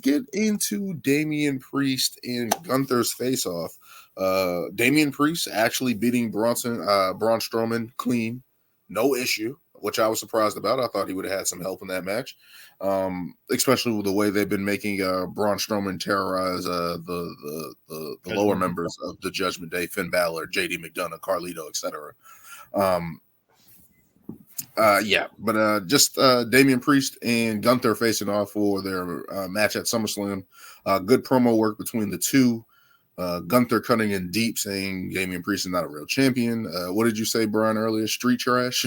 get into Damian Priest and Gunther's face-off. Damian Priest actually beating Braun Strowman clean, no issue, which I was surprised about. I thought he would have had some help in that match, especially with the way they've been making Braun Strowman terrorize the lower members of the Judgment Day: Finn Balor, JD McDonough, Carlito, etc. Just Damian Priest and Gunther facing off for their match at SummerSlam. Good promo work between the two. Gunther cutting in deep, saying Damian Priest is not a real champion. What did you say, Brian, earlier? Street trash?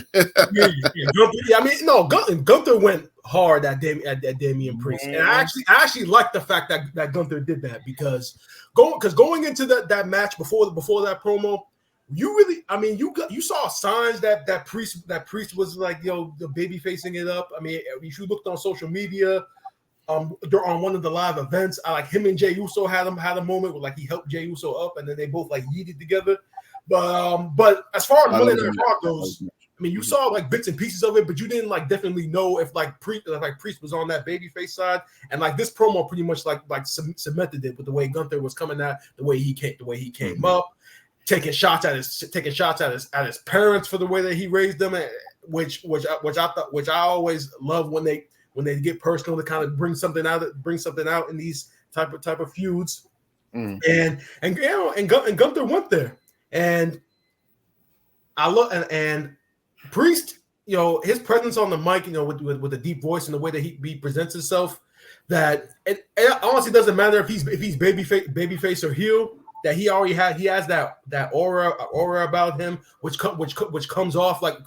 Gunther went hard at Damian Priest. And I actually like the fact that Gunther did that because going into that match before that promo, you saw signs that Priest was like, the baby facing it up. I mean, if you looked on social media, on one of the live events, like him and Jey Uso had a moment where like he helped Jey Uso up, and then they both like yeeted together. But as far as Monday Night Raw goes, I mean, you saw like bits and pieces of it, but you didn't like definitely know if Priest was on that babyface side. And like this promo pretty much like cemented it with the way Gunther was coming at, the way he came up. Taking shots at his parents for the way that he raised them, which I always love when they get personal to kind of bring something out in these type of feuds. And Gunther went there, and I love and Priest, his presence on the mic, with a deep voice and the way that he presents himself, that it honestly doesn't matter if he's babyface or heel. That he has that aura about him, which comes off like he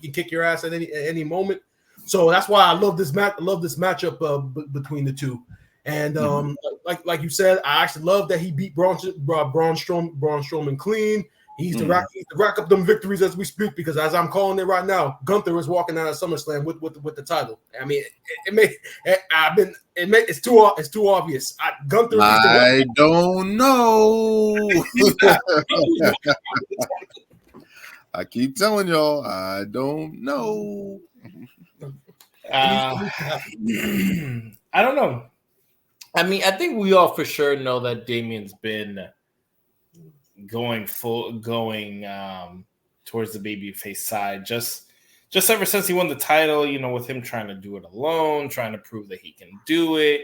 can kick your ass at any moment. So that's why I love this matchup between the two. And like you said, I actually love that he beat Braun Strowman clean. He's to rack up them victories as we speak, because as I'm calling it right now, Gunther is walking out of SummerSlam with the title. I mean, it's too obvious. Gunther. I don't know. I keep telling y'all, I don't know. I don't know. I mean, I think we all for sure know that Damien's been going towards the babyface side just ever since he won the title, with him trying to do it alone, trying to prove that he can do it.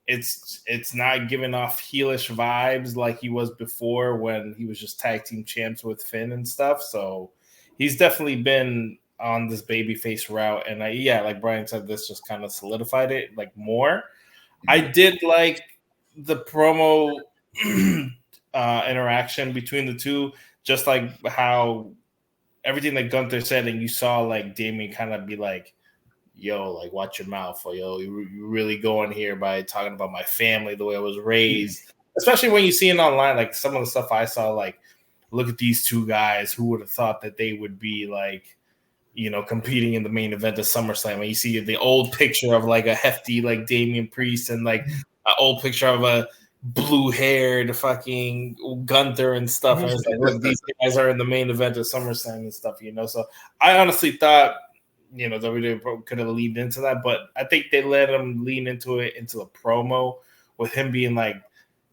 It's not giving off heelish vibes like he was before when he was just tag team champs with Finn and stuff. So he's definitely been on this babyface route, and like Brian said, this just kind of solidified it like more. I did like the promo interaction between the two, just like how everything that Gunther said, and you saw like Damien kind of be like, yo, like watch your mouth, or yo, you really going here by talking about my family, the way I was raised, especially when you see it online, like some of the stuff I saw, like, look at these two guys, who would have thought that they would be like, competing in the main event of SummerSlam. And you see the old picture of like a hefty like Damian Priest and like an old picture of a blue-haired fucking Gunther and stuff. And it's like, look, these guys are in the main event of SummerSlam and stuff, So I honestly thought, WWE could have leaned into that, but I think they let him lean into a promo with him being like,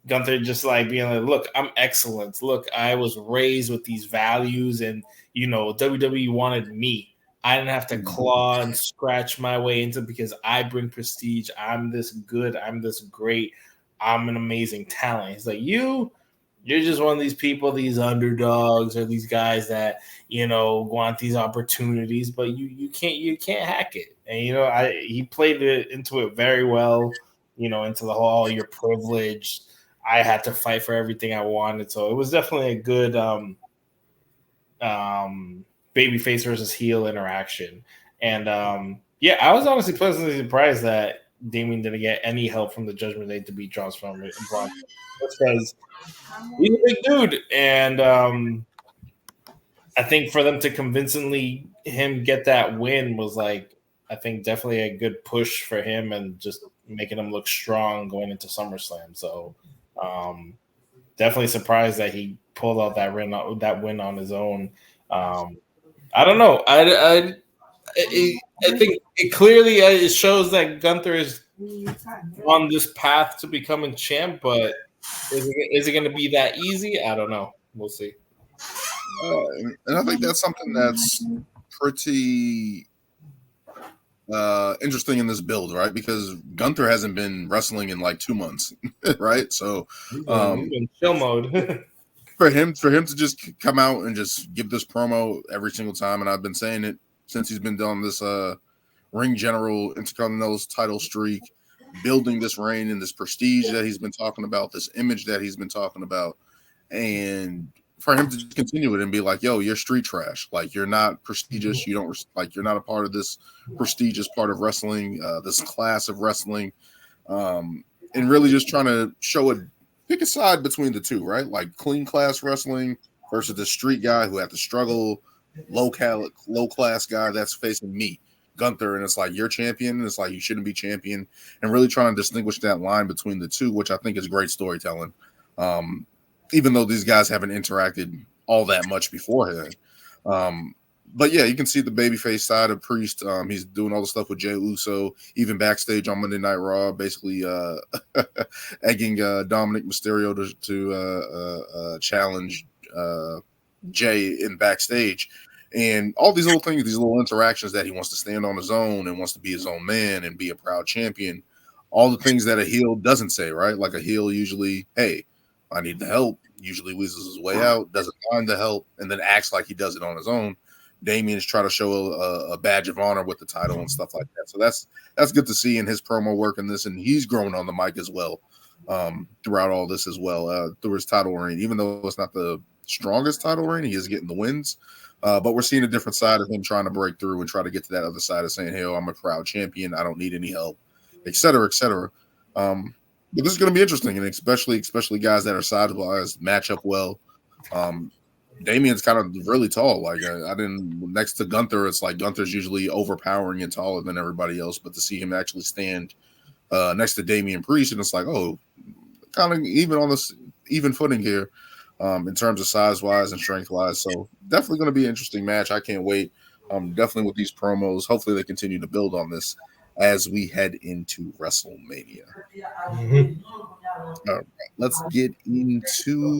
Gunther just like being like, look, I'm excellent. Look, I was raised with these values, and WWE wanted me. I didn't have to claw and scratch my way into it because I bring prestige. I'm this good. I'm this great. I'm an amazing talent. He's like, you're just one of these people, these underdogs, or these guys that want these opportunities, but you can't hack it. And he played it into it very well. Into the whole, you're privileged. I had to fight for everything I wanted. So it was definitely a good babyface versus heel interaction. And I was honestly pleasantly surprised that Damien didn't get any help from the Judgment Day to beat Braun Strowman, because he's a big dude. And I think for them to convincingly him get that win was like, I think definitely a good push for him and just making him look strong going into SummerSlam. So definitely surprised that he pulled out that win on his own. I don't know. I think it clearly shows that Gunther is on this path to becoming champ, but is it going to be that easy? I don't know. We'll see. And I think that's something that's pretty interesting in this build, right? Because Gunther hasn't been wrestling in like 2 months, right? So He's in chill mode. for him to just come out and just give this promo every single time, and I've been saying it since he's been doing this Ring General Intercontinental title streak, building this reign and this prestige that he's been talking about, this image that he's been talking about, and for him to continue it and be like, yo, you're street trash. Like, you're not prestigious. You don't like, you're not a part of this prestigious part of wrestling, this class of wrestling. And really just trying to pick a side between the two, right? Like clean class wrestling versus the street guy who had to struggle, low class guy that's facing me, Gunther. And it's like, you're champion. And it's like, you shouldn't be champion. And really trying to distinguish that line between the two, which I think is great storytelling. Even though these guys haven't interacted all that much beforehand. But yeah, you can see the babyface side of Priest. He's doing all the stuff with Jey Uso, even backstage on Monday Night Raw, basically egging Dominic Mysterio to challenge Jey in backstage. And all these little things, these little interactions that he wants to stand on his own and wants to be his own man and be a proud champion. All the things that a heel doesn't say, right? Like a heel usually, hey, I need the help, usually weasels his way out, doesn't find the help, and then acts like he does it on his own. Damien's trying to show a badge of honor with the title and stuff like that. So that's good to see in his promo work in this, and he's grown on the mic as well throughout all this as well, through his title reign. Even though it's not the strongest title reign, he is getting the wins. But we're seeing a different side of him trying to break through and try to get to that other side of saying, hey, I'm a proud champion. I don't need any help, et cetera, et cetera. But this is going to be interesting, and especially guys that are size-wise match up well. Damien's kind of really tall. Like I didn't next to Gunther, it's like Gunther's usually overpowering and taller than everybody else. But to see him actually stand next to Damian Preist, and it's like, oh, kind of even on this even footing here in terms of size-wise and strength-wise. So definitely going to be an interesting match. I can't wait. Definitely with these promos. Hopefully they continue to build on this as we head into WrestleMania. All right, let's get into